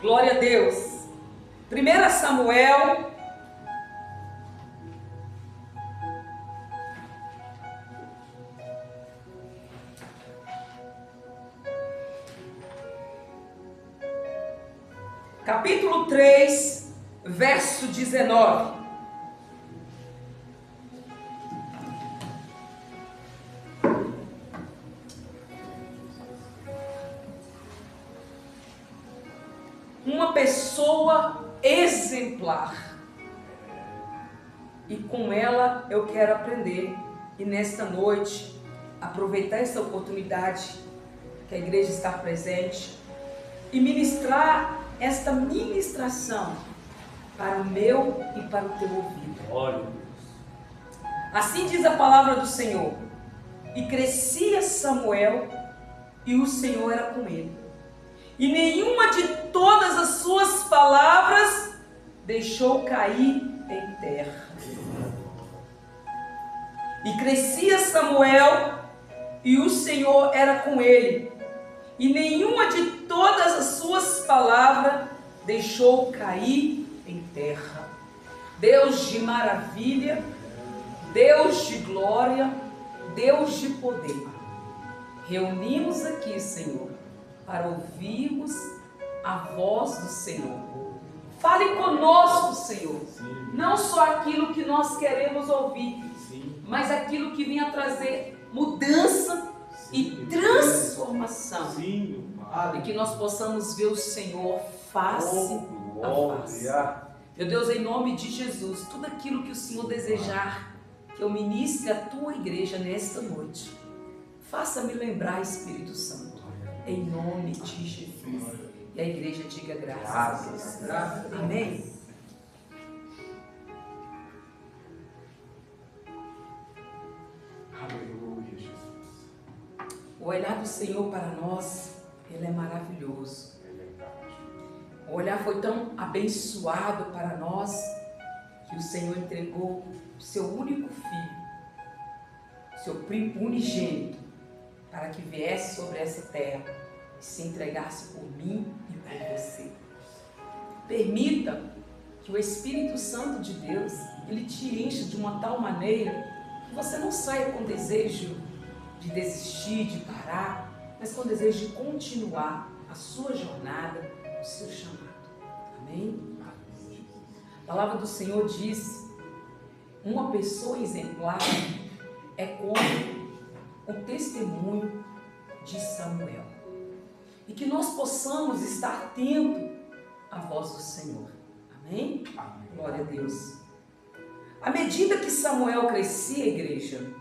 Glória a Deus. 1 Samuel, capítulo 3, verso 19. Uma pessoa exemplar, e com ela eu quero aprender, e nesta noite aproveitar essa oportunidade que a igreja está presente e ministrar esta ministração para o meu e para o teu ouvido. Assim diz a palavra do Senhor: e crescia Samuel, e o Senhor era com ele, e nenhuma de todas as suas palavras deixou cair em terra. E crescia Samuel, e o Senhor era com ele, e nenhuma de todas as suas palavras deixou cair em terra. Deus de maravilha, Deus de glória, Deus de poder, reunimos aqui, Senhor, para ouvirmos a voz do Senhor. Fale conosco, Senhor. Sim. Não só aquilo que nós queremos ouvir, sim, mas aquilo que venha trazer mudança, sim, e transformação. Sim, e que nós possamos ver o Senhor face a face. Meu Deus, em nome de Jesus, tudo aquilo que o Senhor desejar que eu ministre a tua igreja nesta noite, faça-me lembrar, Espírito Santo, em nome de Jesus. E a igreja diga graças a Deus. Amém. Aleluia, Jesus. O olhar do Senhor para nós, ele é maravilhoso. O olhar foi tão abençoado para nós que o Senhor entregou o seu único filho, seu unigênito, para que viesse sobre essa terra e se entregasse por mim e por você. Permita que o Espírito Santo de Deus, ele te encha de uma tal maneira que você não saia com desejo de desistir, de parar, mas com desejo de continuar a sua jornada, o seu chamado. Amém? A palavra do Senhor diz: uma pessoa exemplar é como o testemunho de Samuel. E que nós possamos estar atentos à voz do Senhor. Amém? Amém. Glória a Deus. À medida que Samuel crescia, igreja,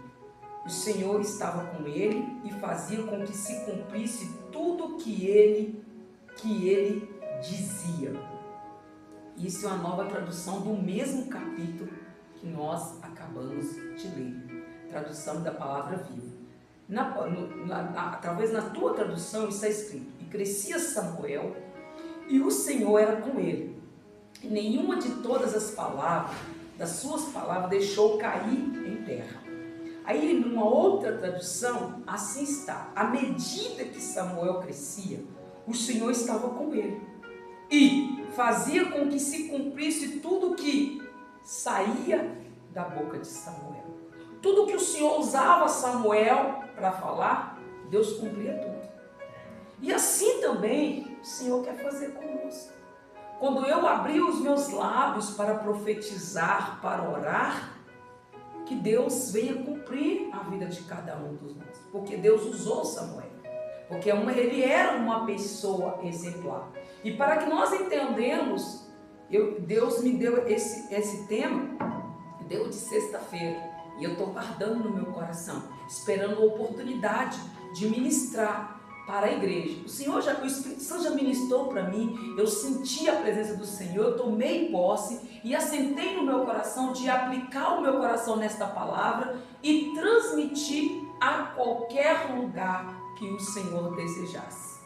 o Senhor estava com ele e fazia com que se cumprisse tudo que ele dizia. Isso é uma nova tradução do mesmo capítulo que nós acabamos de ler. Tradução da palavra viva. Talvez na tua tradução está escrito: e crescia Samuel, e o Senhor era com ele, e nenhuma de todas as palavras, das suas palavras, deixou cair em terra. Aí, numa outra tradução, assim está: à medida que Samuel crescia, o Senhor estava com ele, e fazia com que se cumprisse tudo que saía da boca de Samuel. Tudo que o Senhor usava Samuel para falar, Deus cumpria tudo. E assim também o Senhor quer fazer conosco. Quando eu abrir os meus lábios para profetizar, para orar, que Deus venha cumprir a vida de cada um dos nós. Porque Deus usou Samuel. Porque ele era uma pessoa exemplar. E para que nós entendamos, Deus me deu esse tema, deu de sexta-feira. E eu estou guardando no meu coração, esperando a oportunidade de ministrar para a igreja. O Espírito Santo já ministrou para mim, eu senti a presença do Senhor, eu tomei posse e assentei no meu coração de aplicar o meu coração nesta palavra e transmitir a qualquer lugar que o Senhor desejasse.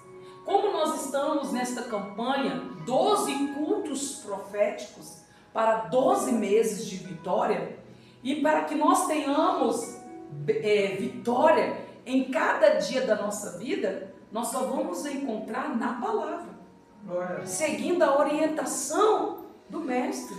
Como nós estamos nesta campanha, 12 cultos proféticos para 12 meses de vitória, e para que nós tenhamos vitória em cada dia da nossa vida, nós só vamos encontrar na palavra. seguindo a orientação do mestre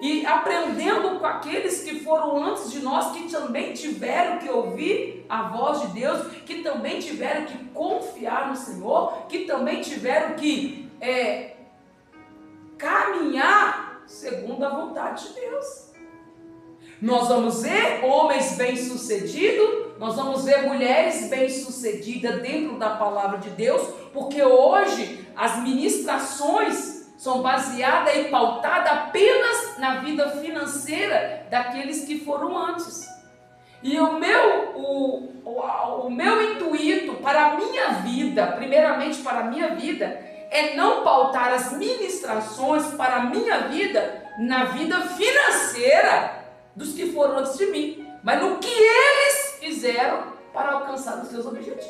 e aprendendo com aqueles que foram antes de nós, que também tiveram que ouvir a voz de Deus, que também tiveram que confiar no Senhor, que também tiveram que caminhar segundo a vontade de Deus. Nós vamos ver homens bem-sucedidos, nós vamos ver mulheres bem-sucedidas dentro da palavra de Deus, porque hoje as ministrações são baseadas e pautadas apenas na vida financeira daqueles que foram antes. E o meu intuito para a minha vida, primeiramente para a minha vida, é não pautar as ministrações para a minha vida na vida financeira dos que foram antes de mim, mas no que eles fizeram para alcançar os seus objetivos.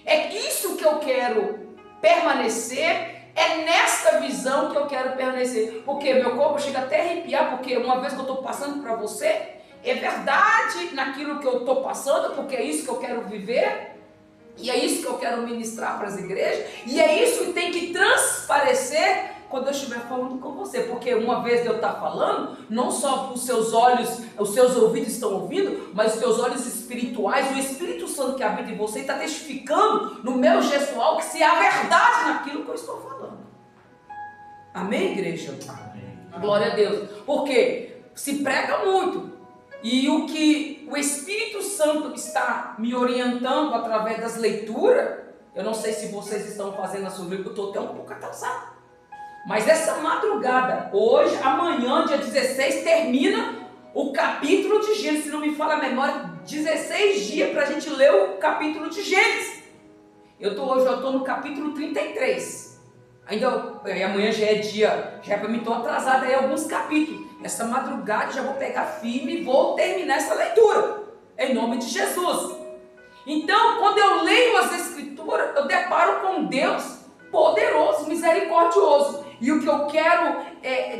É isso que eu quero permanecer, é nesta visão que eu quero permanecer, porque meu corpo chega até a arrepiar, porque uma vez que eu estou passando para você, é verdade naquilo que eu estou passando, porque é isso que eu quero viver, e é isso que eu quero ministrar para as igrejas, e é isso que tem que transparecer quando eu estiver falando com você, porque uma vez eu estar falando, não só os seus olhos, os seus ouvidos estão ouvindo, mas os teus olhos espirituais, o Espírito Santo que habita em você está testificando no meu gestual que se há verdade naquilo que eu estou falando. Amém, igreja? Amém. Glória a Deus. Porque se prega muito, e o que o Espírito Santo está me orientando através das leituras, eu não sei se vocês estão fazendo a sua Bíblia, eu estou até um pouco atrasado. Mas essa madrugada, hoje, amanhã, dia 16, termina o capítulo de Gênesis. Se não me falha a memória, 16 dias para a gente ler o capítulo de Gênesis. Hoje eu estou no capítulo 33. Amanhã já é dia, já para mim estou atrasado aí alguns capítulos. Essa madrugada já vou pegar firme e vou terminar essa leitura, em nome de Jesus. Então, quando eu leio as Escrituras, eu deparo com Deus poderoso, misericordioso. E o que eu quero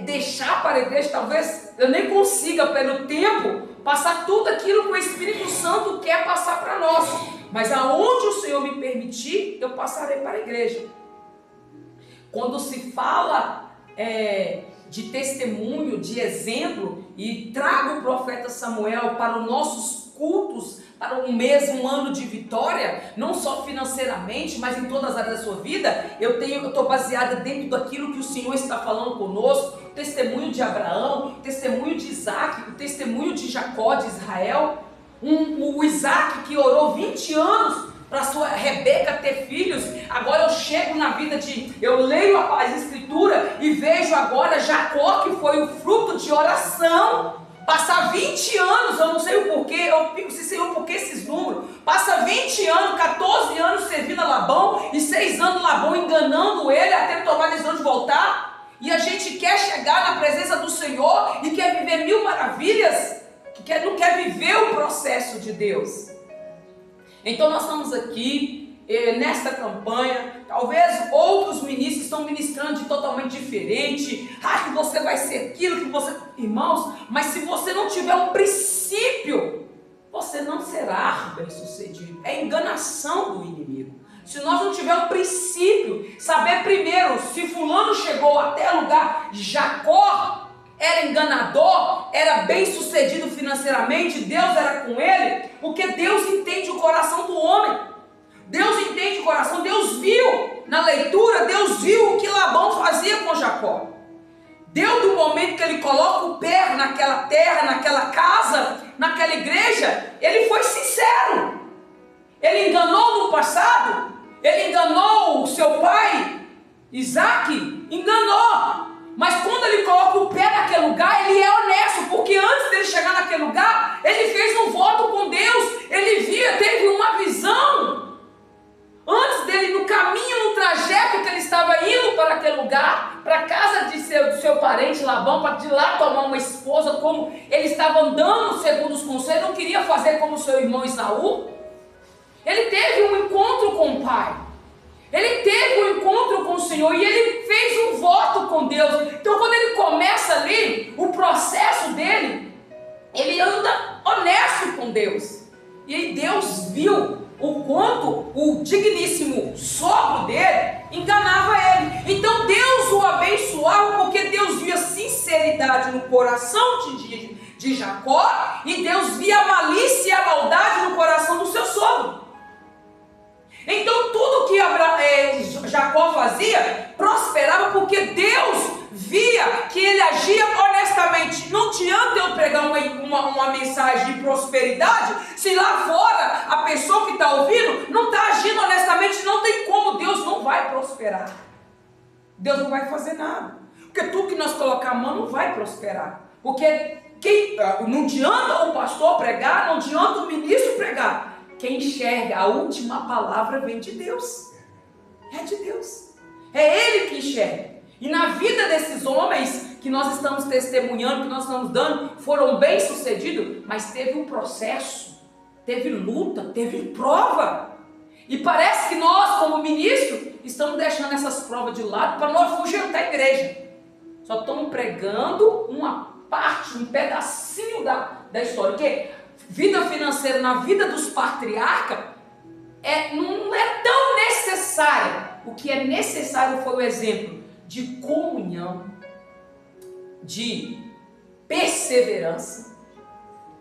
deixar para a igreja, talvez eu nem consiga pelo tempo passar tudo aquilo que o Espírito Santo quer passar para nós, mas aonde o Senhor me permitir, eu passarei para a igreja. Quando se fala de testemunho, de exemplo, e trago o profeta Samuel para os nossos cultos, para um ano de vitória, não só financeiramente, mas em todas as áreas da sua vida, eu estou baseada dentro daquilo que o Senhor está falando conosco, o testemunho de Abraão, o testemunho de Isaac, o testemunho de Jacó, de Israel, o Isaac que orou 20 anos para sua Rebeca ter filhos. Agora eu chego na vida eu leio as Escrituras e vejo agora Jacó, que foi o fruto de oração, passar 20 anos, eu não sei o porquê, eu fico sem Senhor, por que esses números? Passa 20 anos, 14 anos servindo a Labão, e 6 anos Labão enganando ele, até tomar a decisão de voltar, e a gente quer chegar na presença do Senhor, e quer viver 1000 maravilhas, não quer viver o processo de Deus. Então nós estamos aqui, nesta campanha, talvez outros ministros estão ministrando de totalmente diferente, que você vai ser aquilo, que você... Irmãos, mas se você não tiver um princípio, você não será bem sucedido. É enganação do inimigo. Se nós não tivermos um princípio, saber primeiro, se fulano chegou até lugar, Jacó era enganador, era bem sucedido financeiramente, Deus era com ele, porque Deus entende o coração do homem. Deus entende o coração, Deus viu na leitura, Deus viu o que Labão fazia com Jacó. Deus, do momento que ele coloca o pé naquela terra, naquela casa, naquela igreja, ele foi sincero. Ele enganou no passado, ele enganou o seu pai, Isaac, enganou. Mas quando ele coloca o pé naquele lugar, ele é honesto, porque antes dele chegar naquele lugar, ele fez um voto com Deus, ele teve uma visão. Antes dele, no caminho, no trajeto que ele estava indo para aquele lugar, para a casa do seu parente Labão, para de lá tomar uma esposa, como ele estava andando segundo os conselhos, não queria fazer como seu irmão Esaú. Ele teve um encontro com o pai, ele teve um encontro com o Senhor, e ele fez um voto com Deus. Então quando ele começa ali, o processo dele, ele anda honesto com Deus. E aí Deus viu o quanto o digníssimo sogro dele enganava ele. Então Deus o abençoava porque Deus via sinceridade no coração de Jacó, e Deus via a malícia e a maldade no coração do seu sogro. Então tudo que Jacó fazia prosperava porque Deus via que ele agia honestamente. Não adianta eu pregar uma mensagem de prosperidade se lá fora a pessoa que está ouvindo não está agindo honestamente. Não tem como, Deus não vai prosperar. Deus não vai fazer nada, porque tudo que nós colocar a mão não vai prosperar. Porque não adianta o pastor pregar, não adianta o ministro pregar. Quem enxerga a última palavra vem de Deus. É de Deus. É Ele que enxerga. E na vida desses homens que nós estamos testemunhando, que nós estamos dando, foram bem sucedidos, mas teve um processo, teve luta, teve prova. E parece que nós, como ministro, estamos deixando essas provas de lado para nós afugentar a igreja. Só estamos pregando uma parte, um pedacinho da história. Porque vida financeira na vida dos patriarcas não é tão necessária. O que é necessário foi o exemplo de comunhão, de perseverança,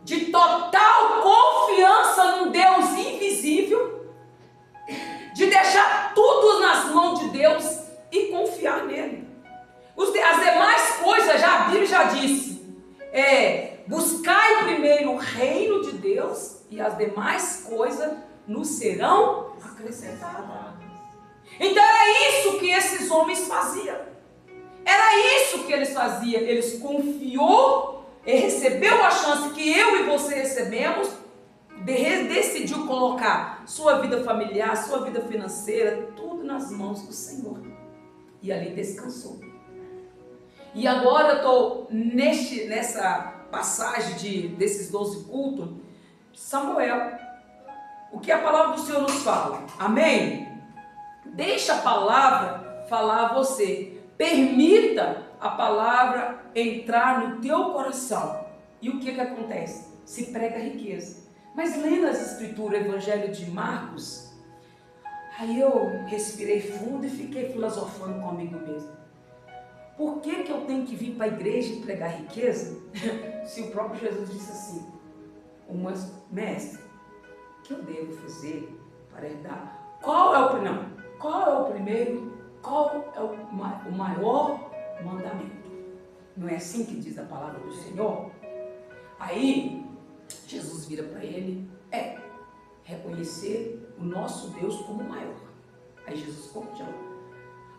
de total confiança num Deus invisível, de deixar tudo nas mãos de Deus e confiar nele. As demais coisas, a Bíblia já disse, buscai primeiro o reino de Deus e as demais coisas nos serão acrescentadas. Então era isso que esses homens faziam. Era isso que eles faziam. Eles confiou e recebeu a chance que eu e você recebemos, decidiu colocar sua vida familiar, sua vida financeira, tudo nas mãos do Senhor. E ali descansou. E agora eu estou nessa passagem desses 12 cultos, Samuel. O que a palavra do Senhor nos fala? Amém? Deixa a palavra falar a você. Permita a palavra entrar no teu coração. E o que acontece? Se prega riqueza. Mas lendo as escrituras, o Evangelho de Marcos, aí eu respirei fundo e fiquei filosofando comigo mesmo. Por que eu tenho que vir para a igreja e pregar riqueza? Se o próprio Jesus disse assim, mestre, o que eu devo fazer para herdar? Qual é o primeiro? Qual é o maior mandamento? Não é assim que diz a palavra do Senhor? Aí, Jesus vira para ele, reconhecer o nosso Deus como maior. Aí Jesus continua.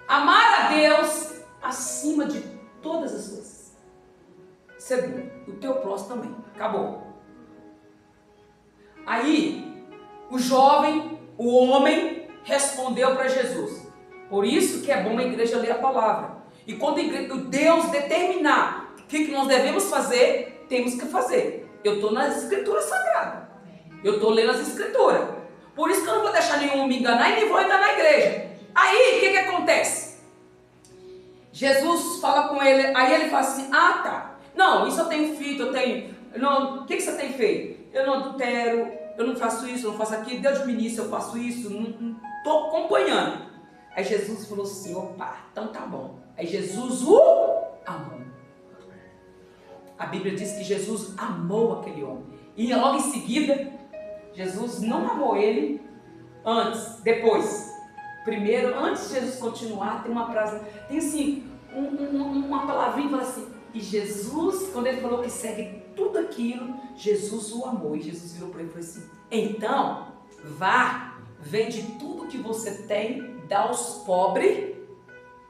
Amar a Deus acima de todas as coisas. Segundo, o teu próximo também. Acabou. Aí, o homem respondeu para Jesus. Por isso que é bom a igreja ler a palavra. E quando Deus determinar o que nós devemos fazer, temos que fazer. Eu estou nas escrituras sagradas. Eu estou lendo as escrituras. Por isso que eu não vou deixar nenhum me enganar e nem vou enganar a igreja. Aí, o que acontece? Jesus fala com ele, aí ele fala assim, tá. Não, isso eu tenho feito, o que você tem feito? Eu não adultero, eu não faço isso, eu não faço aquilo, Deus me disse, eu faço isso, não estou acompanhando. Aí Jesus falou assim, opa, então tá bom. Aí Jesus o amou. A Bíblia diz que Jesus amou aquele homem. E logo em seguida, Jesus não amou ele depois. Primeiro, antes de Jesus continuar, tem uma frase, tem assim, uma palavrinha que fala assim, e Jesus, quando ele falou que segue tudo aquilo, Jesus o amou. E Jesus virou para ele e falou assim, então, vá, vende tudo que você tem, dá aos pobres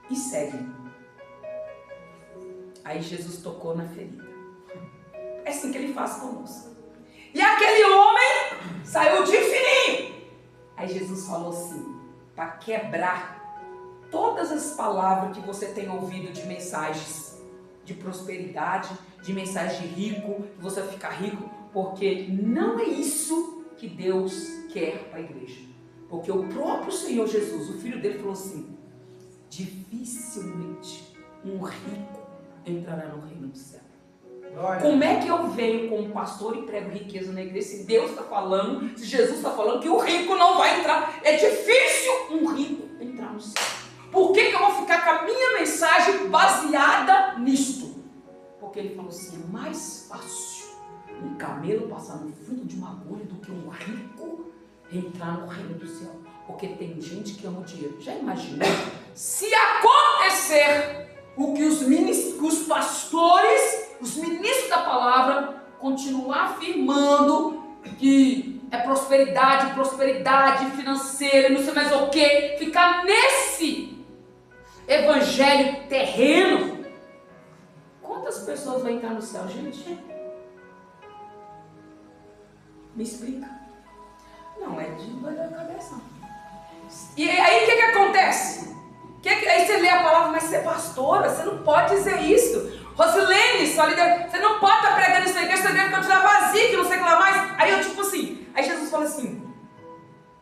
e segue. Aí Jesus tocou na ferida. É assim que ele faz conosco. E aquele homem saiu de fininho. Aí Jesus falou assim, para quebrar todas as palavras que você tem ouvido de mensagens de prosperidade, de mensagem de rico, que você vai ficar rico, porque não é isso que Deus quer para a igreja. Porque o próprio Senhor Jesus, o Filho dele, falou assim, dificilmente um rico entrará no reino do céu. Como é que eu venho como pastor e prego riqueza na igreja se Deus está falando, se Jesus está falando que o rico não vai entrar? É difícil um rico entrar no céu. Por que eu vou ficar com a minha mensagem baseada nisto? Porque ele falou assim, é mais fácil um camelo passar no fundo de uma agulha do que um rico entrar no reino do céu. Porque tem gente que ama o dinheiro. Já imaginou? Se acontecer o que os pastores, os ministros da palavra, continuar afirmando que é prosperidade financeira, não sei mais o que, ficar nesse evangelho terreno, quantas pessoas vão entrar no céu, gente? Me explica. Não é de dor da cabeça. E aí o que acontece? Aí você lê a palavra, mas você é pastora, você não pode dizer isso. Rosilene, sua líder, você não pode estar pregando isso na igreja, você deve continuar vazio, que não sei o que lá mais. Aí eu tipo assim, aí Jesus fala assim,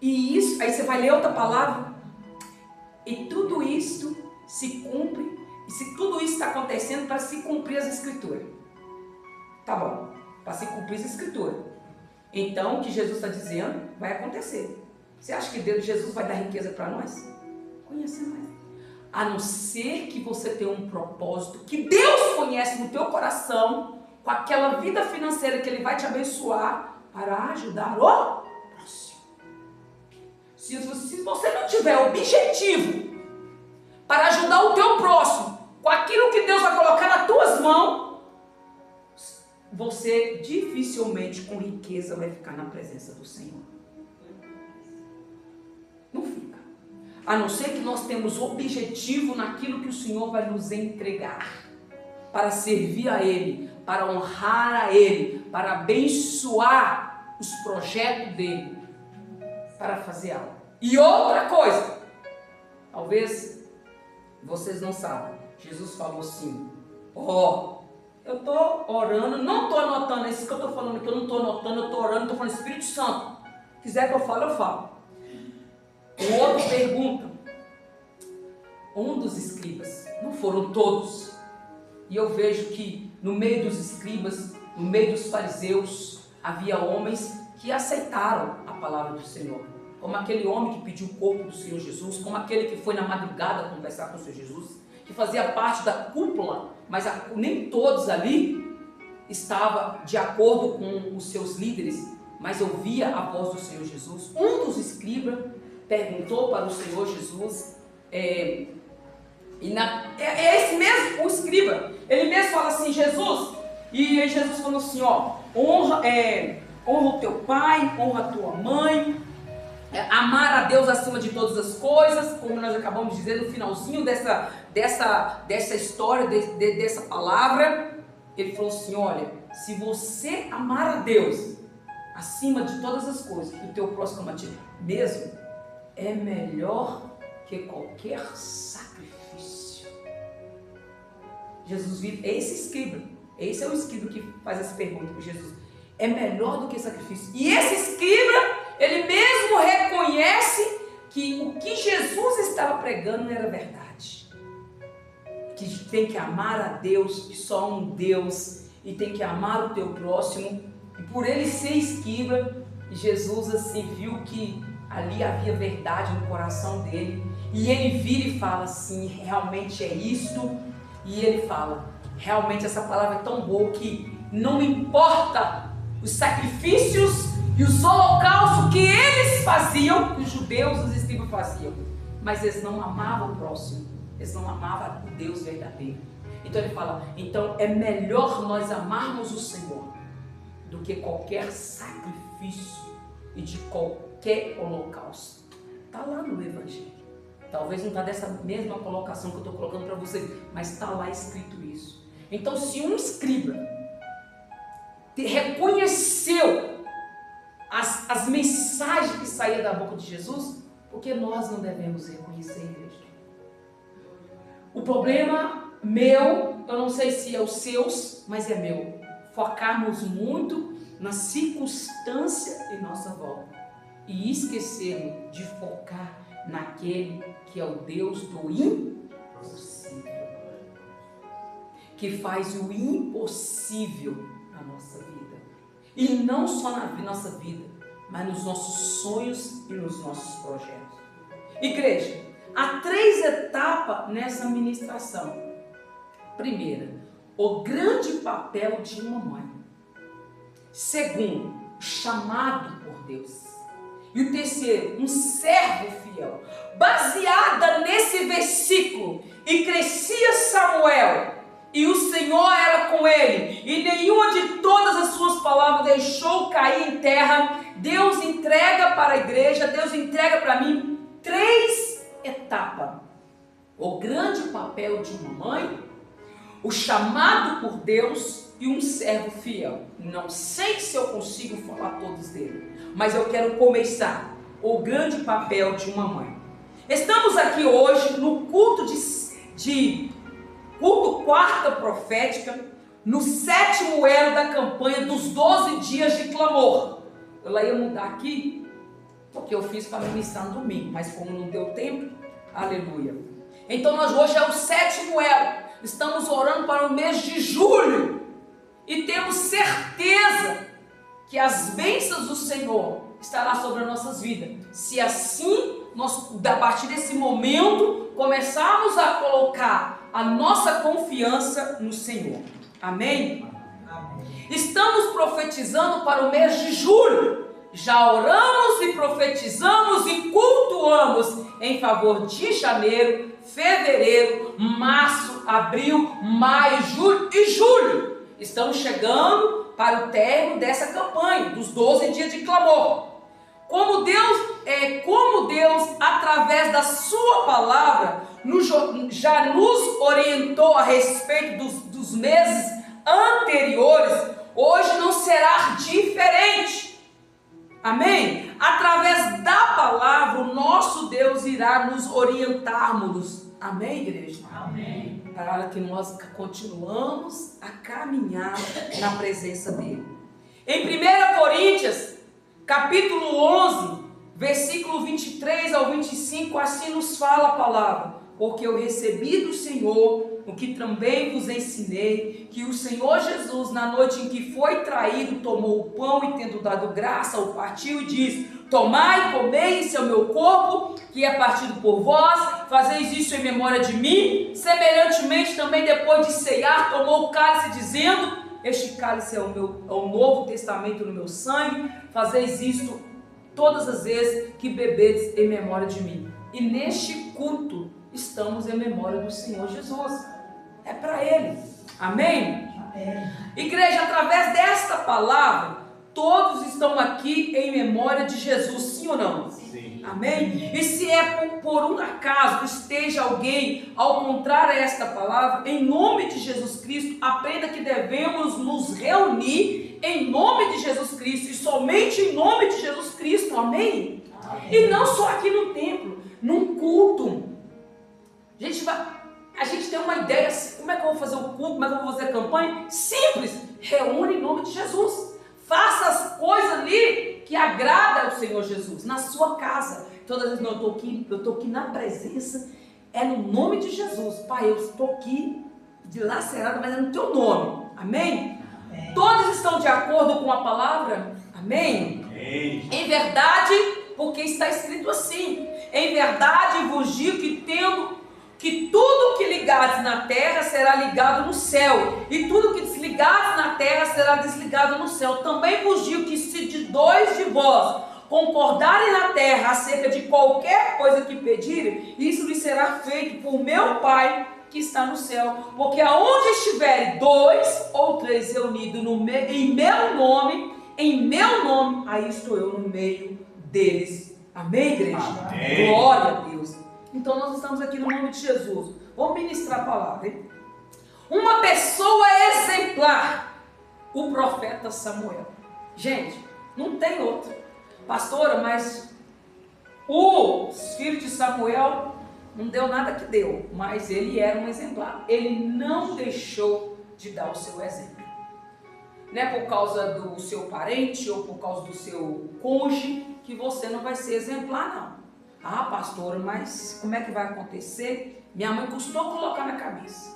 e isso, aí você vai ler outra palavra, e tudo isto se cumpre, e se tudo isso está acontecendo para se cumprir as escrituras. Tá bom, para se cumprir as escrituras. Então o que Jesus está dizendo vai acontecer. Você acha que Jesus vai dar riqueza para nós? Conhecer mais. A não ser que você tenha um propósito que Deus conhece no teu coração, com aquela vida financeira que Ele vai te abençoar para ajudar o próximo. Se você não tiver objetivo para ajudar o teu próximo com aquilo que Deus vai colocar nas tuas mãos, você dificilmente com riqueza vai ficar na presença do Senhor. Não fica. A não ser que nós temos objetivo naquilo que o Senhor vai nos entregar, para servir a Ele, para honrar a Ele, para abençoar os projetos dEle, para fazer algo. E outra coisa, talvez vocês não sabem, Jesus falou assim, eu estou orando, não estou anotando, isso que eu estou falando aqui, eu não estou anotando, eu estou orando, estou falando Espírito Santo, se quiser que eu fale, eu falo. O outro pergunta, um dos escribas, não foram todos, e eu vejo que no meio dos escribas, no meio dos fariseus, havia homens que aceitaram a palavra do Senhor, como aquele homem que pediu o corpo do Senhor Jesus, como aquele que foi na madrugada conversar com o Senhor Jesus, que fazia parte da cúpula, mas nem todos ali estavam de acordo com os seus líderes, mas ouvia a voz do Senhor Jesus. Um dos escribas perguntou para o Senhor Jesus, é esse mesmo, o escriba, ele mesmo fala assim, Jesus, e Jesus falou assim, honra o teu pai, honra a tua mãe, amar a Deus acima de todas as coisas, como nós acabamos de dizer no finalzinho dessa história, dessa palavra. Ele falou assim, olha, se você amar a Deus acima de todas as coisas, e o teu próximo a ti mesmo, é melhor que qualquer sacrifício. Jesus vive, esse é o escriba que faz essa pergunta para Jesus, é melhor do que sacrifício. E esse escriba, ele mesmo reconhece que o que Jesus estava pregando era verdade, que tem que amar a Deus, que só há um Deus, e tem que amar o teu próximo. E por ele ser escriba, Jesus assim viu que ali havia verdade no coração dele, e ele vira e fala assim, realmente é isto, e ele fala, realmente essa palavra é tão boa que não importa os sacrifícios e os holocaustos que eles faziam, que os judeus, os escribas faziam, mas eles não amavam o próximo, eles não amavam o Deus verdadeiro. Então ele fala, então é melhor nós amarmos o Senhor do que qualquer sacrifício e de qualquer holocausto. Está lá no Evangelho. Talvez não está dessa mesma colocação que eu estou colocando para vocês, mas está lá escrito isso. Então, se um escriba reconheceu as mensagens que saíam da boca de Jesus, por que nós não devemos reconhecer, igreja? O problema meu, eu não sei se é os seus, mas é meu, focarmos muito na circunstância em nossa volta e esquecermos de focar naquele que é o Deus do impossível, que faz o impossível na nossa vida. E não só na nossa vida, mas nos nossos sonhos e nos nossos projetos. Igreja, há 3 etapas nessa ministração. Primeira, o grande papel de uma mãe. Segundo, chamado por Deus. E o terceiro, um servo fiel. Baseada nesse versículo, e crescia Samuel, e o Senhor era com ele, e nenhuma de todas as suas palavras deixou cair em terra. Deus entrega para a igreja, Deus entrega para mim 3 etapas. O grande papel de uma mãe, o chamado por Deus e um servo fiel. Não sei se eu consigo falar todos dele, mas eu quero começar. O grande papel de uma mãe. Estamos aqui hoje no culto culto quarta profética, no 7º elo da campanha dos 12 dias de clamor. Eu ia mudar aqui, porque eu fiz para ministrar no domingo, mas como não deu tempo, aleluia. Então nós hoje é o 7º elo, estamos orando para o mês de julho, e temos certeza que as bênçãos do Senhor estará sobre as nossas vidas, se assim nós, a partir desse momento, começarmos a colocar a nossa confiança no Senhor. Amém? Amém. Estamos profetizando para o mês de julho. Já oramos e profetizamos e cultuamos em favor de janeiro, fevereiro, março, abril, maio, junho e julho. Estamos chegando para o término dessa campanha, dos 12 dias de clamor. Como Deus, através da sua palavra, já nos orientou a respeito dos meses anteriores, hoje não será diferente. Amém? Através da palavra, o nosso Deus irá nos orientarmos. Amém, igreja? Amém. Para que nós continuamos a caminhar na presença dele. Em 1 Coríntios, capítulo 11, versículo 23 ao 25, assim nos fala a palavra: porque eu recebi do Senhor o que também vos ensinei, que o Senhor Jesus, na noite em que foi traído, tomou o pão e, tendo dado graça, o partiu e disse: tomai, comei, isso é o meu corpo, que é partido por vós, fazeis isso em memória de mim. Semelhantemente também, depois de ceiar, tomou o cálice, dizendo: este cálice é o novo testamento no meu sangue, fazeis isto todas as vezes que bebedes em memória de mim. E neste culto estamos em memória do Senhor Jesus. É para Ele. Amém? Amém? Igreja, através desta palavra, todos estão aqui em memória de Jesus, sim ou não? Sim. Amém? E se por um acaso esteja alguém ao contrário a esta palavra, em nome de Jesus Cristo, aprenda que devemos nos reunir em nome de Jesus Cristo e somente em nome de Jesus Cristo. Amém? Amém. E não só aqui no templo, num culto. A gente tem uma ideia, como é que eu vou fazer o culto, como é que eu vou fazer a campanha? Simples, reúne em nome de Jesus. Faça as coisas ali que agrada ao Senhor Jesus, na sua casa. Todas as vezes, não, eu estou aqui na presença, é no nome de Jesus. Pai, eu estou aqui dilacerado, mas é no teu nome. Amém? Amém. Todos estão de acordo com a palavra? Amém? Amém. Em verdade, porque está escrito assim: em verdade vos digo que tudo que ligares na terra será ligado no céu, e tudo que desligares na terra será desligado no céu. Também vos digo que se de 2 de vós concordarem na terra acerca de qualquer coisa que pedirem, isso lhes será feito por meu Pai que está no céu. Porque aonde estiverem 2 ou 3 reunidos em meu nome, aí estou eu no meio deles. Amém, igreja? Amém. Glória a Deus. Então nós estamos aqui no nome de Jesus. Vamos ministrar a palavra, hein? Uma pessoa exemplar, o profeta Samuel. Gente, não tem outra. Pastora, mas o filho de Samuel não deu nada que deu, mas ele era um exemplar. Ele não deixou de dar o seu exemplo. Não é por causa do seu parente ou por causa do seu cônjuge que você não vai ser exemplar, não. Ah, pastora, mas como é que vai acontecer? Minha mãe custou colocar na cabeça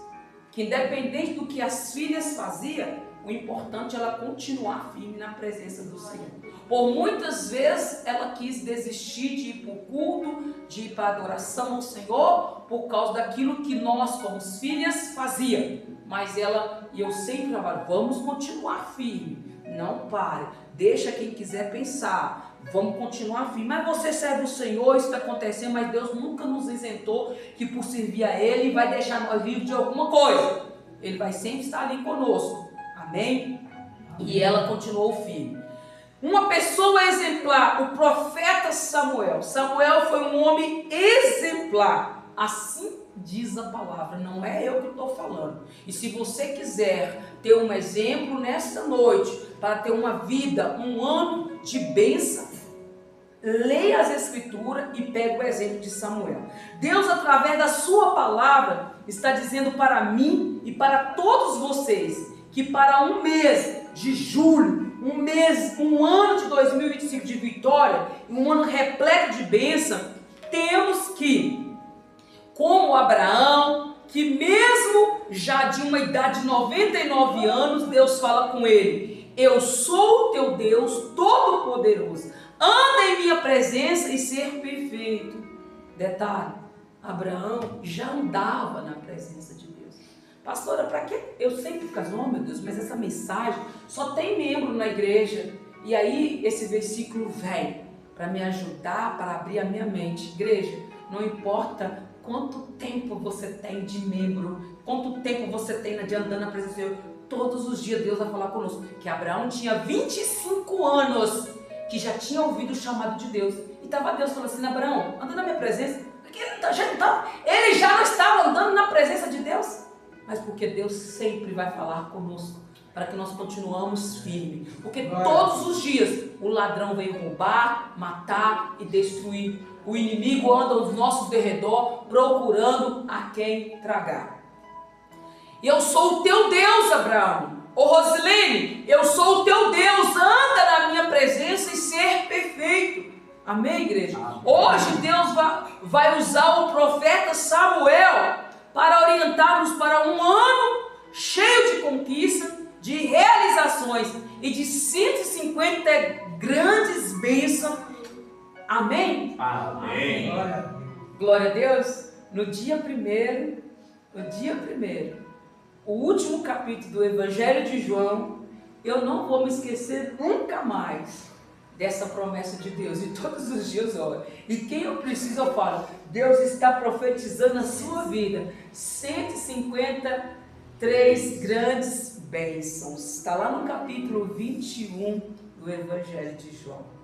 que independente do que as filhas faziam, o importante é ela continuar firme na presença do Senhor. Por muitas vezes ela quis desistir de ir para o culto, de ir para a adoração ao Senhor, por causa daquilo que nós, como filhas, fazíamos. Mas ela, e eu sempre falo, vamos continuar firme, não pare, deixa quem quiser pensar, vamos continuar firme. Mas você serve o Senhor, isso está acontecendo, mas Deus nunca nos isentou que por servir a Ele vai deixar nós livres de alguma coisa. Ele vai sempre estar ali conosco, amém? E ela continuou firme. Uma pessoa exemplar, o profeta Samuel. Samuel foi um homem exemplar, assim diz a palavra, não é eu que estou falando. E se você quiser ter um exemplo nesta noite, para ter uma vida, um ano de bênção, leia as escrituras e pegue o exemplo de Samuel. Deus, através da sua palavra, está dizendo para mim e para todos vocês, que para um mês de julho, um ano de 2025 de vitória, um ano repleto de bênção, temos que, como Abraão, que mesmo já de uma idade de 99 anos, Deus fala com ele: eu sou o teu Deus Todo-Poderoso, anda em minha presença e ser perfeito. Detalhe, Abraão já andava na presença de Deus. Pastora, para que? Eu sempre fico assim, oh meu Deus, mas essa mensagem só tem membro na igreja. E aí esse versículo vem para me ajudar, para abrir a minha mente. Igreja, não importa quanto tempo você tem de membro, quanto tempo você tem de andando na presença de Deus, todos os dias Deus vai falar conosco. Que Abraão tinha 25 anos, que já tinha ouvido o chamado de Deus. E estava Deus falando assim: Abraão, anda na minha presença. Ele já não estava andando na presença de Deus. Mas porque Deus sempre vai falar conosco, para que nós continuamos firmes. Porque todos os dias o ladrão vem roubar, matar e destruir. O inimigo anda aos nossos derredor, procurando a quem tragar. Eu sou o teu Deus, Abraão. Ô Rosilene, eu sou o teu Deus, anda na minha presença e ser perfeito. Amém, igreja? Amém. Hoje Deus vai usar o profeta Samuel para orientar-nos para um ano cheio de conquista, de realizações e de 150 grandes bênçãos. Amém? Amém. Glória a Deus. No dia 1º, o último capítulo do Evangelho de João, eu não vou me esquecer nunca mais dessa promessa de Deus. E todos os dias, olha, e quem eu preciso, eu falo, Deus está profetizando na sua vida 153 grandes bênçãos. Está lá no capítulo 21 do Evangelho de João.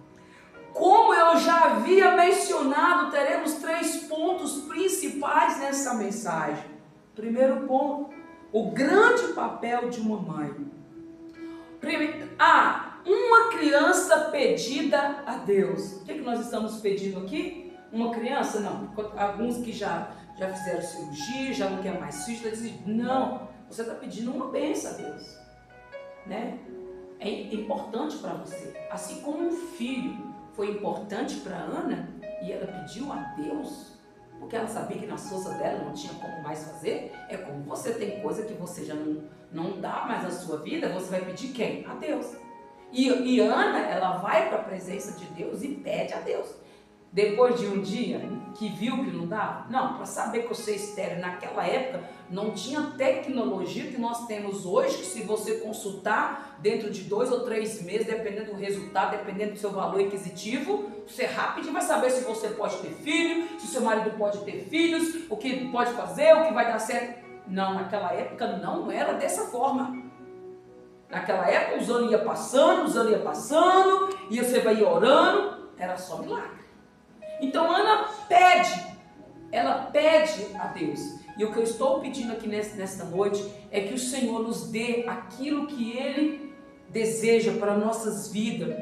Como eu já havia mencionado, teremos 3 pontos principais nessa mensagem. Primeiro ponto, o grande papel de uma mãe. Uma criança pedida a Deus. O que nós estamos pedindo aqui? Uma criança? Não. Alguns que já fizeram cirurgia, já não quer mais filho, está dizendo, não, você está pedindo uma bênção a Deus. Né? É importante para você. Assim como um filho foi importante para Ana e ela pediu a Deus, porque ela sabia que nas forças dela não tinha como mais fazer. É como você tem coisa que você já não dá mais na sua vida, você vai pedir quem? A Deus. E Ana, ela vai para a presença de Deus e pede a Deus. Depois de um dia que viu que não dava, não, para saber que você é estéril, naquela época não tinha tecnologia que nós temos hoje, que se você consultar dentro de 2 ou 3 meses, dependendo do resultado, dependendo do seu valor aquisitivo, você rapidinho vai saber se você pode ter filho, se seu marido pode ter filhos, o que pode fazer, o que vai dar certo. Não, naquela época não era dessa forma. Naquela época os anos iam passando, e você vai orando, era só milagre. Então Ana ela pede a Deus. E o que eu estou pedindo aqui nesta noite é que o Senhor nos dê aquilo que Ele deseja para nossas vidas,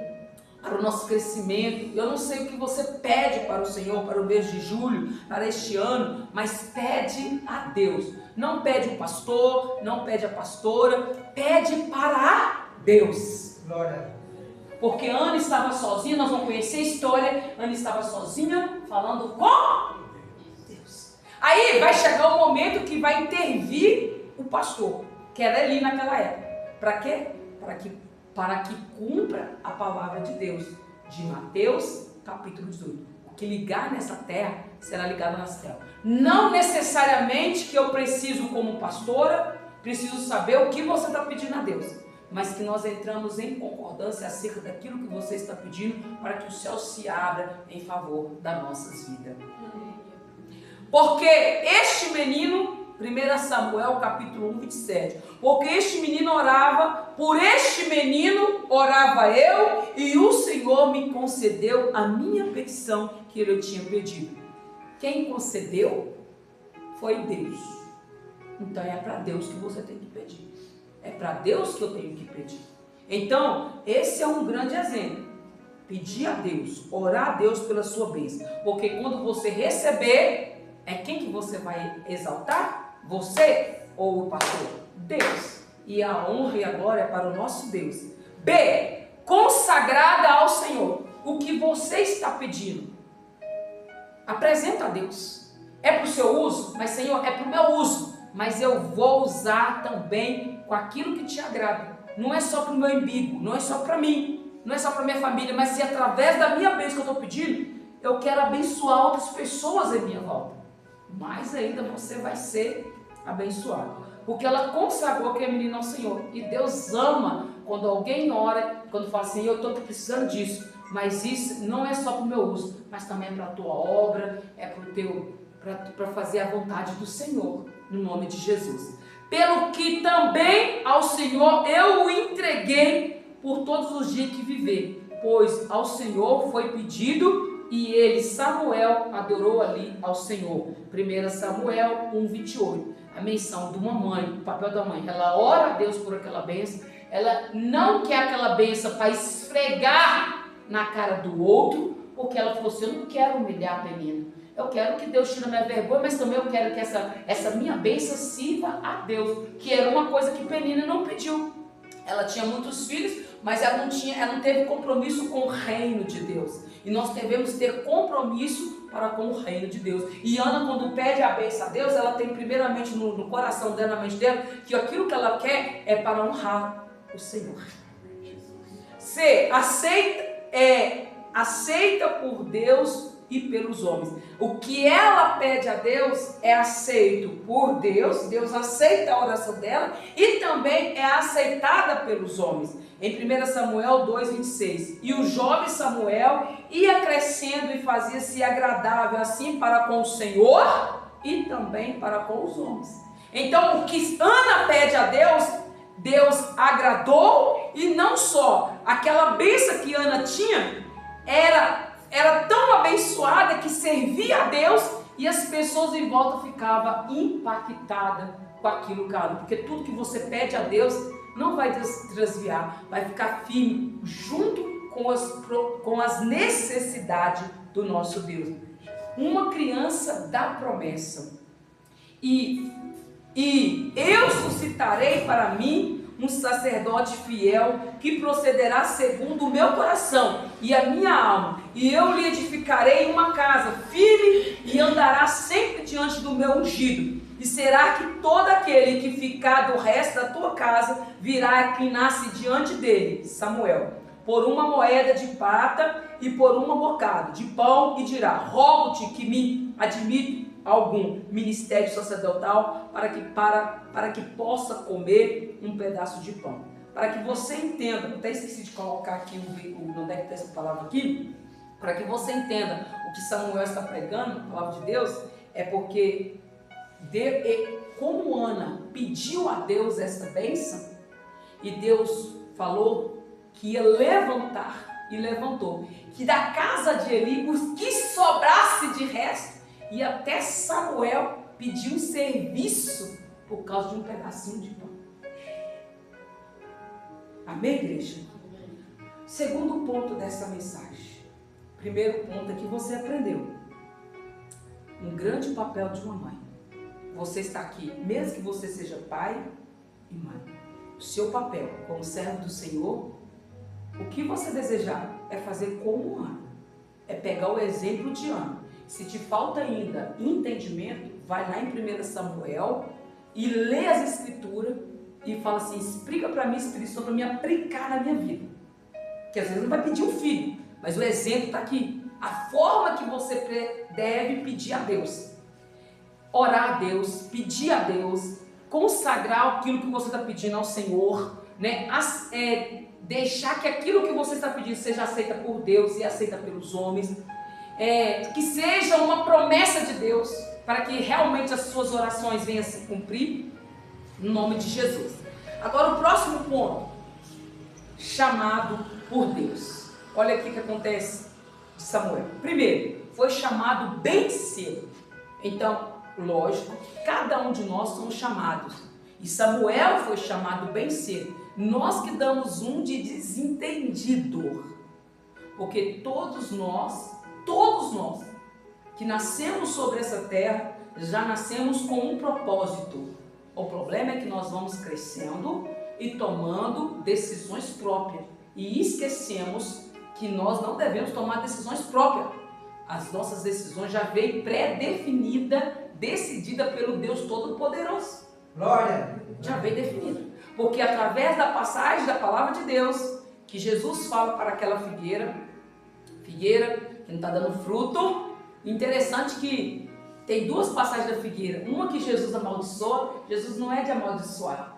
para o nosso crescimento. Eu não sei o que você pede para o Senhor, para o mês de julho, para este ano, mas pede a Deus. Não pede o pastor, não pede a pastora, pede para Deus. Glória. Porque Ana estava sozinha, nós vamos conhecer a história. Ana estava sozinha, falando com Deus. Aí vai chegar o momento que vai intervir o pastor, que era Eli naquela época. Para quê? Para que cumpra a palavra de Deus, de Mateus capítulo 18. O que ligar nessa terra será ligado na céu. Não necessariamente que eu preciso, como pastora, preciso saber o que você está pedindo a Deus, mas que nós entramos em concordância acerca daquilo que você está pedindo, para que o céu se abra em favor das nossas vidas. Porque este menino, 1 Samuel capítulo 1, 27, porque este menino orava, por este menino orava eu, e o Senhor me concedeu a minha petição que ele tinha pedido. Quem concedeu foi Deus. Então é para Deus que você tem que pedir. É para Deus que eu tenho que pedir. Então, esse é um grande exemplo. Pedir a Deus, orar a Deus pela sua bênção. Porque quando você receber, é quem que você vai exaltar? Você ou o pastor? Deus. E a honra e a glória é para o nosso Deus. B. Consagrada ao Senhor. O que você está pedindo, apresenta a Deus. É para o seu uso? Mas Senhor, é para o meu uso. Mas eu vou usar também com aquilo que te agrada. Não é só para o meu umbigo, não é só para mim, não é só para minha família, mas se através da minha bênção que eu estou pedindo, eu quero abençoar outras pessoas em minha volta. Mais ainda você vai ser abençoado. Porque ela consagrou aquele menino ao Senhor. E Deus ama quando alguém ora, quando fala assim, eu estou precisando disso. Mas isso não é só para o meu uso, mas também é para a tua obra, é para fazer a vontade do Senhor, no nome de Jesus. Pelo que também ao Senhor eu o entreguei por todos os dias que viver, pois ao Senhor foi pedido e ele, Samuel, adorou ali ao Senhor. 1 Samuel 1:28, a menção de uma mãe, o papel da mãe, ela ora a Deus por aquela bênção, ela não quer aquela bênção para esfregar na cara do outro, porque ela falou assim, eu não quero humilhar a menina, eu quero que Deus tire a minha vergonha, mas também eu quero que essa minha bênção sirva a Deus, que era uma coisa que Penina não pediu. Ela tinha muitos filhos, mas ela não teve compromisso com o reino de Deus. E nós devemos ter compromisso para com o reino de Deus. E Ana, quando pede a bênção a Deus, ela tem primeiramente no coração dela, na mente dela, que aquilo que ela quer é para honrar o Senhor. C. Aceita por Deus e pelos homens. O que ela pede a Deus é aceito por Deus, Deus aceita a oração dela e também é aceitada pelos homens. Em 1 Samuel 2:26, e o jovem Samuel ia crescendo e fazia-se agradável assim para com o Senhor e também para com os homens. Então o que Ana pede a Deus, Deus agradou, e não só aquela bênção que Ana tinha era tão abençoada que servia a Deus e as pessoas em volta ficavam impactadas com aquilo, cara, porque tudo que você pede a Deus não vai desviar, vai ficar firme junto com as necessidades do nosso Deus. Uma criança da promessa. E eu suscitarei para mim um sacerdote fiel que procederá segundo o meu coração e a minha alma, e eu lhe edificarei uma casa firme e andará sempre diante do meu ungido. E será que todo aquele que ficar do resto da tua casa virá inclinar-se diante dele, Samuel, por uma moeda de prata e por um bocado de pão, e dirá, rogo-te que me admite algum ministério sacerdotal para que possa comer um pedaço de pão. Para que você entenda, até esqueci de colocar aqui onde é que está essa palavra aqui, para que você entenda o que Samuel está pregando, a palavra de Deus, é porque como Ana pediu a Deus essa bênção, e Deus falou que ia levantar, e levantou, que da casa de Eli, o que sobrasse de resto, e até Samuel pediu um serviço por causa de um pedacinho de pão. Amém, igreja? Segundo ponto dessa mensagem. Primeiro ponto é que você aprendeu um grande papel de uma mãe. Você está aqui, mesmo que você seja pai e mãe. O seu papel como servo do Senhor, o que você desejar é fazer como Ana. É pegar o exemplo de Ana. Se te falta ainda entendimento, vai lá em 1 Samuel, e lê as escrituras e fala assim, explica para mim, Espírito Santo, para me aplicar na minha vida. Porque às vezes não vai pedir um filho, mas o exemplo está aqui. A forma que você deve pedir a Deus. Orar a Deus, pedir a Deus, consagrar aquilo que você está pedindo ao Senhor, né? Deixar que aquilo que você está pedindo seja aceita por Deus e aceita pelos homens. Que seja uma promessa de Deus, para que realmente as suas orações venham a se cumprir, no nome de Jesus. Agora o próximo ponto, chamado por Deus. Olha aqui o que acontece de Samuel. Primeiro, foi chamado bem cedo. Então, lógico, cada um de nós somos chamados. E Samuel foi chamado bem cedo. Nós que damos um de desentendido. Porque todos nós que nascemos sobre essa terra, já nascemos com um propósito. O problema é que nós vamos crescendo e tomando decisões próprias. E esquecemos que nós não devemos tomar decisões próprias. As nossas decisões já veio pré-definida, decidida pelo Deus Todo-Poderoso. Glória! Já veio definida. Porque através da passagem da palavra de Deus, que Jesus fala para aquela figueira que não está dando fruto. Interessante que tem duas passagens da figueira. Uma que Jesus amaldiçoa. Jesus não é de amaldiçoar,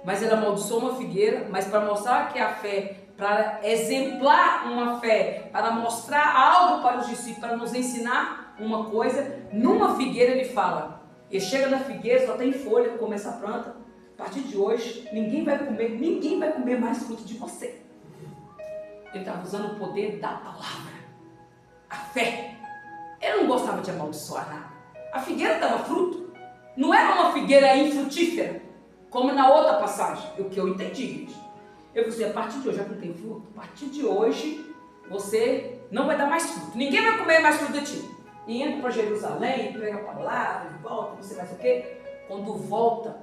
mas ele amaldiçoou uma figueira, mas para mostrar que a fé, para exemplar uma fé, para mostrar algo para os discípulos, para nos ensinar uma coisa. Numa figueira ele fala, ele chega na figueira, só tem folha, come essa planta. A partir de hoje, ninguém vai comer mais fruto de você. Ele estava usando o poder da palavra, a fé. Ele não gostava de amaldiçoar nada. A figueira dava fruto. Não era uma figueira infrutífera, como na outra passagem. O que eu entendi, gente. Eu falei assim, a partir de hoje, já que não tem fruto, a partir de hoje, você não vai dar mais fruto. Ninguém vai comer mais fruto de ti. E entra para Jerusalém, pega a palavra, volta, você vai fazer o quê? Quando volta,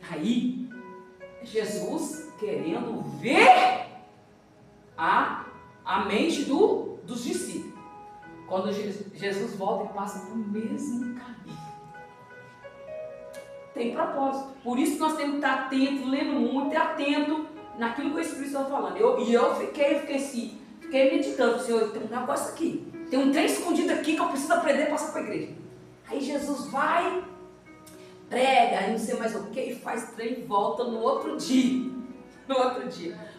aí, Jesus querendo ver a mente dos discípulos. Quando Jesus volta e passa pelo mesmo caminho. Tem propósito. Por isso nós temos que estar atentos, lendo muito e atento naquilo que o Espírito está falando. Eu fiquei meditando, Senhor, tem um negócio aqui. Tem um trem escondido aqui que eu preciso aprender e passar para a igreja. Aí Jesus vai, prega, aí não sei mais o que, faz trem e volta no outro dia.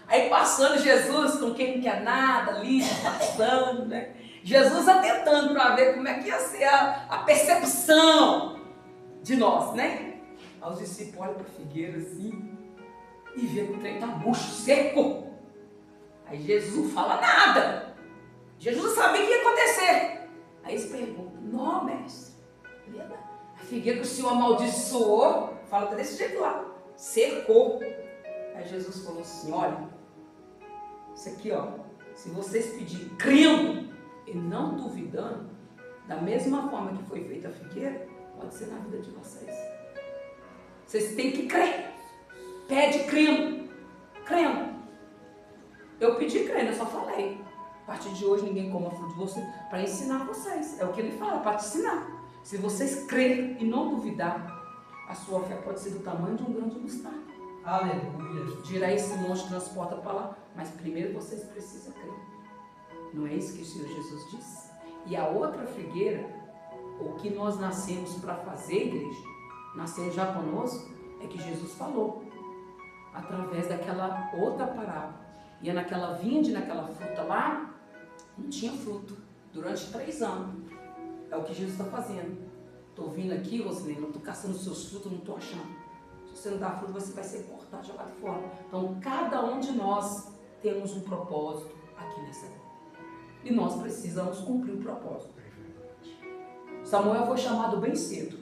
Aí passando Jesus, com quem não quer nada ali, passando, né? Jesus atentando para ver como é que ia ser a percepção de nós, né? Aí os discípulos olham para a figueira assim e vê que o trem está murcho, seco. Aí Jesus não fala nada. Jesus não sabia o que ia acontecer. Aí eles perguntam, não, mestre, a figueira que o Senhor amaldiçoou, fala tá desse jeito lá, secou. Aí Jesus falou assim, olha, isso aqui, ó, se vocês pedirem crendo e não duvidando, da mesma forma que foi feita a figueira, pode ser na vida de vocês. Vocês têm que crer. Pede crendo. Eu pedi crendo, eu só falei. A partir de hoje ninguém coma fruto de você, para ensinar vocês. É o que ele fala, para te ensinar. Se vocês crerem e não duvidar, a sua fé pode ser do tamanho de um grão de mostarda. Aleluia. Dirá esse monte, transporta para lá. Mas primeiro vocês precisam crer. Não é isso que o Senhor Jesus disse? E a outra figueira, o que nós nascemos para fazer, igreja, nasceu já conosco, é que Jesus falou. Através daquela outra parábola. Ia naquela vinde, naquela fruta lá, não tinha fruto. Durante 3 anos. É o que Jesus está fazendo. Estou vindo aqui, Rosilene, não estou caçando os seus frutos, não estou achando. Se você não dá fruto, você vai ser cortado, jogado fora. Então, cada um de nós temos um propósito aqui nessa vida. E nós precisamos cumprir o propósito. Samuel foi chamado bem cedo.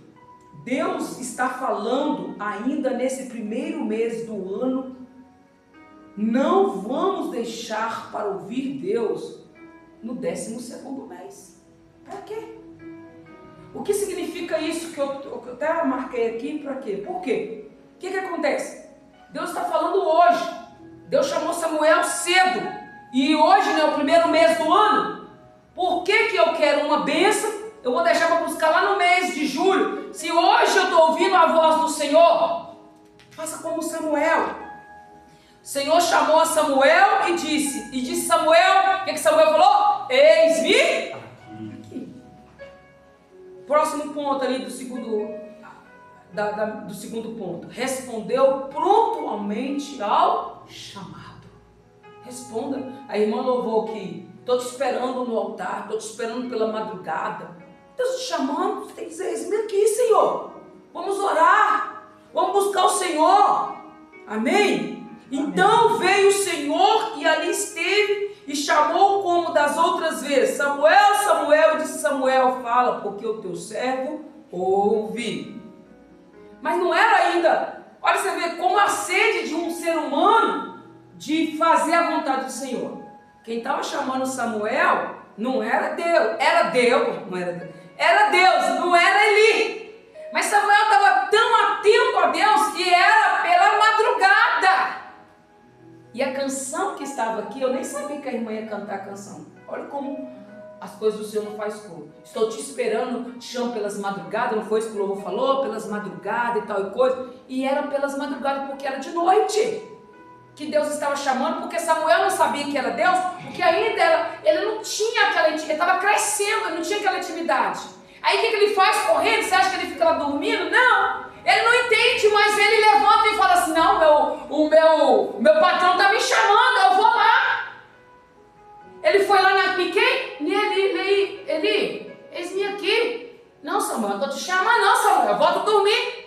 Deus está falando ainda nesse primeiro mês do ano. Não vamos deixar para ouvir Deus no 12º mês. Para quê? O que significa isso que eu até marquei aqui? Para quê? Por quê? O que acontece? Deus está falando hoje. Deus chamou Samuel cedo. E hoje, né, o primeiro mês do ano. Por que eu quero uma bênção? Eu vou deixar para buscar lá no mês de julho. se hoje eu estou ouvindo a voz do Senhor, faça como Samuel. O Senhor chamou a Samuel e disse Samuel, o que Samuel falou? Eis-me aqui. Próximo ponto ali do segundo ponto. Respondeu pontualmente ao chamado. Responda. A irmã louvou aqui. Estou te esperando no altar, estou te esperando pela madrugada. Deus te chamando, você tem que dizer, eis-me aqui, Senhor. Vamos orar, vamos buscar o Senhor. Amém? Então veio o Senhor e ali esteve e chamou como das outras vezes. Samuel, Samuel, e disse Samuel, fala, porque o teu servo ouve. Mas não era ainda, olha você vê como a sede de um ser humano de fazer a vontade do Senhor. Quem estava chamando Samuel não era Deus, era Deus, não era Deus. Era Deus, não era Eli. Mas Samuel estava tão atento a Deus que era pela madrugada. E a canção que estava aqui, eu nem sabia que a irmã ia cantar a canção. Olha como as coisas do Senhor não faz cor. Estou te esperando, te chamo pelas madrugadas, não foi isso que o louvor falou? Pelas madrugadas e tal e coisa. E era pelas madrugadas porque era de noite que Deus estava chamando, porque Samuel não sabia que era Deus, porque ainda ele não tinha aquela intimidade, ele estava crescendo, ele não tinha aquela intimidade. Aí o que ele faz correndo? Você acha que ele fica lá dormindo? Não, ele não entende, mas ele levanta e fala assim, não, o meu patrão está me chamando, eu vou lá. Ele foi lá em quem? Eli, eis-me aqui. Não, Samuel, eu estou te chamando, não, Samuel, volta a dormir.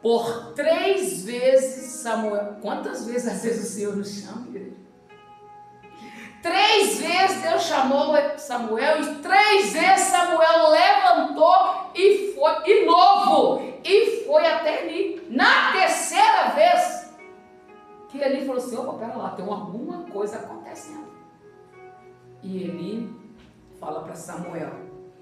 Por 3 vezes Samuel, quantas vezes às vezes o Senhor nos chama, igreja? 3 vezes Deus chamou Samuel e 3 vezes Samuel levantou e foi, e foi até ali. Na 3ª vez que Eli falou assim, opa, pera lá, tem alguma coisa acontecendo. E Eli fala para Samuel,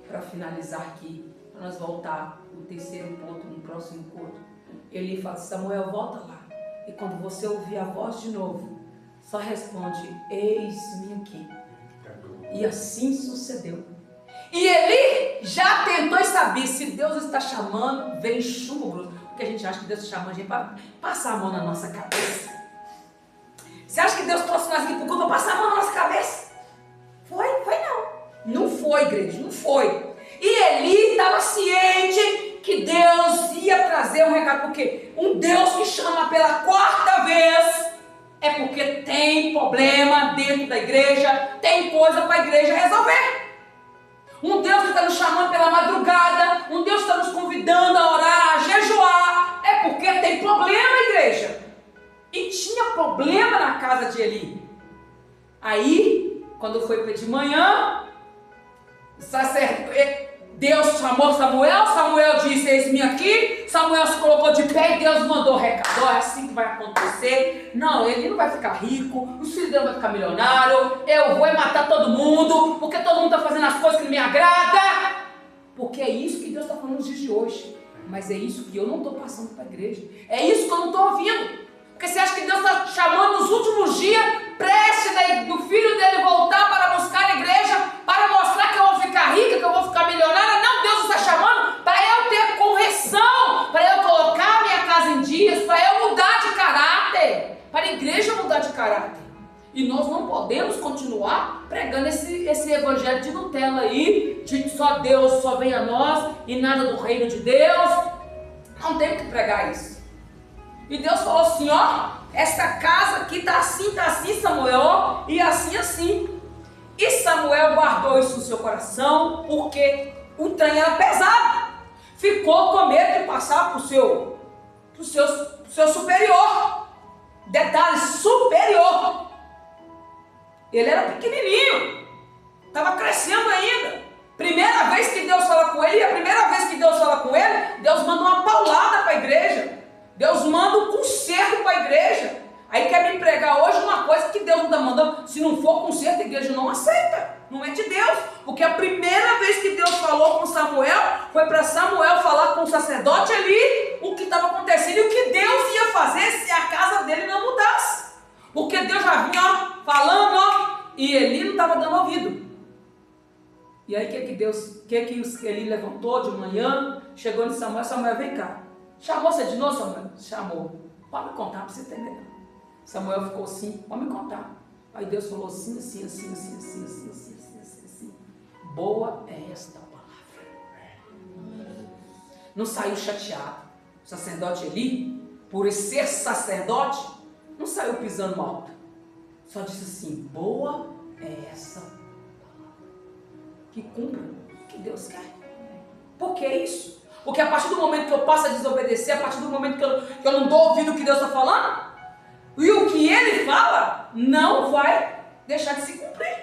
para finalizar aqui, para nós voltar o 3º ponto no próximo culto. Ele fala, Samuel, volta lá. E quando você ouvir a voz de novo, só responde, eis-me aqui. E assim sucedeu. E ele já tentou e sabia, se Deus está chamando, vem chumbo grosso. Porque a gente acha que Deus está chamando a gente para passar a mão na nossa cabeça. Você acha que Deus trouxe nós aqui para o culto para passar a mão na nossa cabeça? Foi não. Não foi, igreja, não foi. E Eli estava ciente que Deus ia trazer um recado, porque um Deus que chama pela 4ª vez é porque tem problema dentro da igreja, tem coisa para a igreja resolver. Um Deus que está nos chamando pela madrugada, um Deus que está nos convidando a orar, a jejuar, é porque tem problema, igreja. E tinha problema na casa de Eli. Aí, quando foi de manhã, Deus chamou Samuel, Samuel disse, eis-me aqui, Samuel se colocou de pé e Deus mandou recado, é assim que vai acontecer, não, ele não vai ficar rico, o filho dele vai ficar milionário, eu vou matar todo mundo, porque todo mundo está fazendo as coisas que não me agrada, porque é isso que Deus está falando nos dias de hoje, mas é isso que eu não estou passando para a igreja, é isso que eu não estou ouvindo, porque você acha que Deus está chamando nos últimos dias, prestes do filho dele voltar para buscar a igreja, para mostrar que eu vou ficar rica, que eu vou ficar milionária? Não, Deus está chamando para eu ter correção, para eu colocar minha casa em dias, para eu mudar de caráter, para a igreja mudar de caráter. E nós não podemos continuar pregando esse evangelho de Nutella aí, de só Deus, só vem a nós e nada do reino de Deus. Não tem que pregar isso. E Deus falou assim, ó, essa casa aqui tá assim, Samuel, e assim. E Samuel guardou isso no seu coração, porque o trem era pesado. Ficou com medo de passar para o seu superior. Detalhe, superior. Ele era pequenininho, estava crescendo ainda. Primeira vez que Deus fala com ele, e a primeira vez que Deus fala com ele, Deus manda uma paulada para a igreja. Deus manda um conserto para a igreja. Aí quer me pregar hoje uma coisa que Deus não está mandando. Se não for conserto, a igreja não aceita. Não é de Deus. Porque a primeira vez que Deus falou com Samuel, foi para Samuel falar com o sacerdote ali o que estava acontecendo e o que Deus ia fazer se a casa dele não mudasse. Porque Deus já vinha falando, e ele não estava dando ouvido. E aí o que Eli levantou de manhã, chegou em Samuel, Samuel, vem cá. Chamou você de novo, Samuel? Chamou. Pode me contar para você entender. Samuel ficou assim, pode me contar. Aí Deus falou assim. Boa é esta palavra. Não saiu chateado. O sacerdote Eli, por ser sacerdote, não saiu pisando alto. Só disse assim, boa é essa palavra. Que cumpra o que Deus quer. Por que isso? Porque a partir do momento que eu passo a desobedecer, a partir do momento que eu não dou ouvido o que Deus está falando, e o que Ele fala, não vai deixar de se cumprir.